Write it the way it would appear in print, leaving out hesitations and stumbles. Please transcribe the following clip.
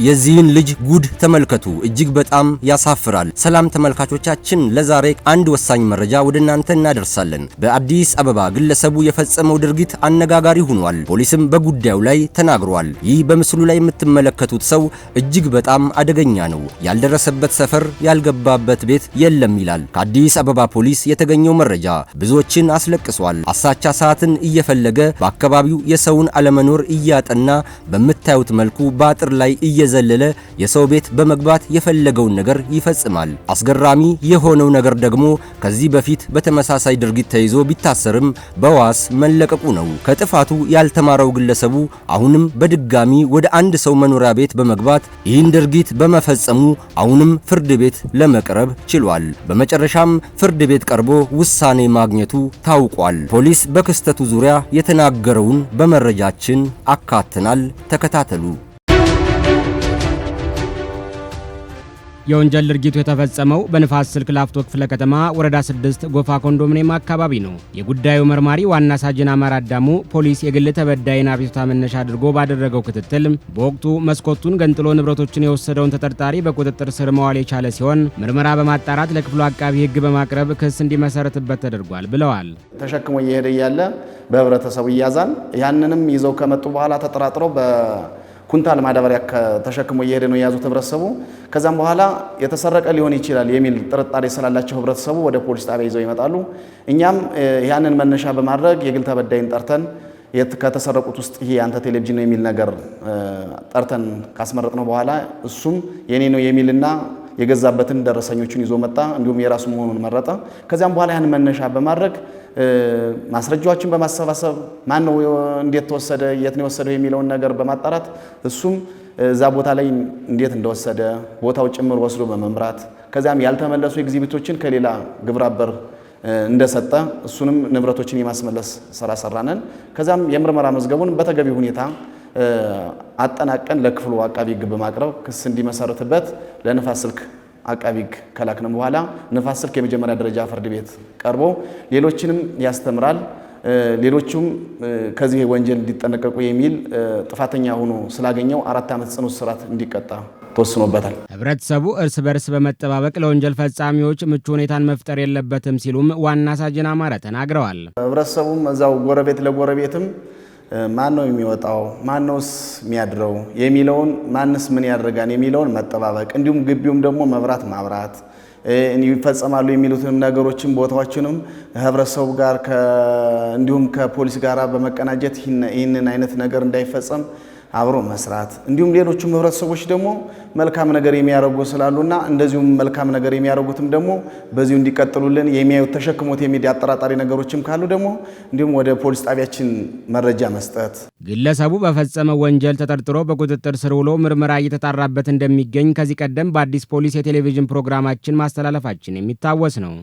የዚህን ልጅ ጉድ ተመልከቱ። እጅግ በጣም ያሳፍራል። ሰላም ተመልካቾቻችን፣ ለዛሬ አንድ ወሳኝ መረጃ ወደ እናንተ እናደርሳለን። በአዲስ አበባ ግለሰቡ የፈጸመው ድርጊት አነጋጋሪ ሆኗል። ፖሊስም በጉዳዩ ላይ ተናግሯል። ይህ በምስሉ ላይ የምትመለከቱት ሰው እጅግ በጣም አደገኛ ነው። ያልደረሰበት ሰፈር ያልገባበት ቤት የለም ይላል ከአዲስ አበባ ፖሊስ የተገኘው መረጃ። ብዙዎችን አስለቅሷል። አሳቻ ሰዓትን እየፈለገ በአካባቢው የሰውን አለመኖር እያጠና በምታዩት መልኩ በአጥር ላይ እየዘለለ የሰው ቤት በመግባት የፈለገውን ነገር ይፈጽማል። አስገራሚ የሆነው ነገር ደግሞ ከዚህ በፊት በተመሳሳይ ድርጊት ተይዞ ቢታሰርም በዋስ መለቀቁ ነው። ከጥፋቱ ያልተማረው ግለሰቡ አሁንም በድጋሚ ወደ አንድ ሰው መኖሪያ ቤት በመግባት ይህን ድርጊት በመፈጸሙ አሁንም ፍርድ ቤት ለመቅረብ ችሏል። በመጨረሻም ፍርድ ቤት ቀርቦ ውሳኔ ማግኘቱ ታውቋል። ፖሊስ በክስተቱ ዙሪያ የተናገረውን በመረጃችን አካተናል። ተከታተሉ። የወንጀል ድርጊቱ የተፈጸመው በንፋስ ስልክ ላፍቶ ክፍለ ከተማ ወረዳ 6 ጎፋ ኮንዶሚኒየም አካባቢ ነው። የጉዳዩ መርማሪ ዋና ሳጅን አማራ አዳሙ ፖሊስ የግል ተበዳይን አቤቱታ መነሻ አድርጎ ባደረገው ክትትል በወቅቱ መስኮቱን ገንጥሎ ንብረቶችን የወሰደውን ተጠርጣሪ በቁጥጥር ስር መዋል የቻለ ሲሆን ምርመራ በማጣራት ለክፍሉ አቃቢ ሕግ በማቅረብ ክስ እንዲመሰረትበት ተደርጓል ብለዋል። ተሸክሞ እየሄደ ያለ በህብረተሰቡ ይያዛል። ያንንም ይዘው ከመጡ በኋላ ተጠራጥረው ኩንታል ማዳበሪያ ተሸክሞ እየሄደ ነው የያዙት ህብረተሰቡ። ከዛም በኋላ የተሰረቀ ሊሆን ይችላል የሚል ጥርጣሬ ስላላቸው ህብረተሰቡ ወደ ፖሊስ ጣቢያ ይዘው ይመጣሉ። እኛም ያንን መነሻ በማድረግ የግል ተበዳይን ጠርተን ከተሰረቁት ውስጥ ይሄ አንተ ቴሌቪዥን ነው የሚል ነገር ጠርተን ካስመረጥነው በኋላ እሱም የኔ ነው የሚልና የገዛበትን ደረሰኞችን ይዞ መጣ። እንዲሁም የራሱ መሆኑን መረጠ። ከዛም በኋላ ያን መነሻ በማድረግ ማስረጃዎችን በማሰባሰብ ማን ነው እንዴት ተወሰደ የት ነው የወሰደው የሚለውን ነገር በማጣራት እሱም እዛ ቦታ ላይ እንዴት እንደወሰደ ቦታው ጭምር ወስዶ በመምራት ከዛም ያልተመለሱ ኤግዚቢቶችን ከሌላ ግብረ አበር እንደሰጠ እሱንም ንብረቶችን የማስመለስ ስራ ሰራነን። ከዛም የምርመራ መዝገቡን በተገቢ ሁኔታ አጠናቀን ለክፍሉ አቃቢ ሕግ በማቅረብ ክስ እንዲመሰርትበት ለንፋስ ስልክ አቃቢ ሕግ ከላክን በኋላ ንፋስ ስልክ የመጀመሪያ ደረጃ ፍርድ ቤት ቀርቦ ሌሎችንም ያስተምራል። ሌሎቹም ከዚህ ወንጀል እንዲጠነቀቁ የሚል ጥፋተኛ ሆኖ ስላገኘው 4 ዓመት ጽኑ እስራት እንዲቀጣ ተወስኖበታል። ህብረተሰቡ እርስ በርስ በመጠባበቅ ለወንጀል ፈጻሚዎች ምቹ ሁኔታን መፍጠር የለበትም ሲሉም ዋና ሳጅን አማረ ተናግረዋል። ህብረተሰቡም እዛው ጎረቤት ለጎረቤትም ማን ነው የሚወጣው ማንነውስ የሚያድረው የሚለውን ማንስ ምን ያደርጋል የሚለውን መጠባበቅ እንዲሁም ግቢውም ደግሞ መብራት ማብራት ይፈጸማሉ የሚሉትንም ነገሮችን ቦታዎችንም ህብረተሰቡ ጋር እንዲሁም ከፖሊስ ጋር በመቀናጀት ይህንን አይነት ነገር እንዳይፈጸም አብሮ መስራት እንዲሁም ሌሎችም ህብረተሰቦች ደግሞ መልካም ነገር የሚያደርጉ ስላሉና እንደዚሁም መልካም ነገር የሚያደርጉትም ደግሞ በዚሁ እንዲቀጥሉልን የሚያዩት ተሸክሞት የሚድ አጠራጣሪ ነገሮችም ካሉ ደግሞ እንዲሁም ወደ ፖሊስ ጣቢያችን መረጃ መስጠት። ግለሰቡ በፈጸመው ወንጀል ተጠርጥሮ በቁጥጥር ስር ውሎ ምርመራ እየተጣራበት እንደሚገኝ ከዚህ ቀደም በአዲስ ፖሊስ የቴሌቪዥን ፕሮግራማችን ማስተላለፋችን የሚታወስ ነው።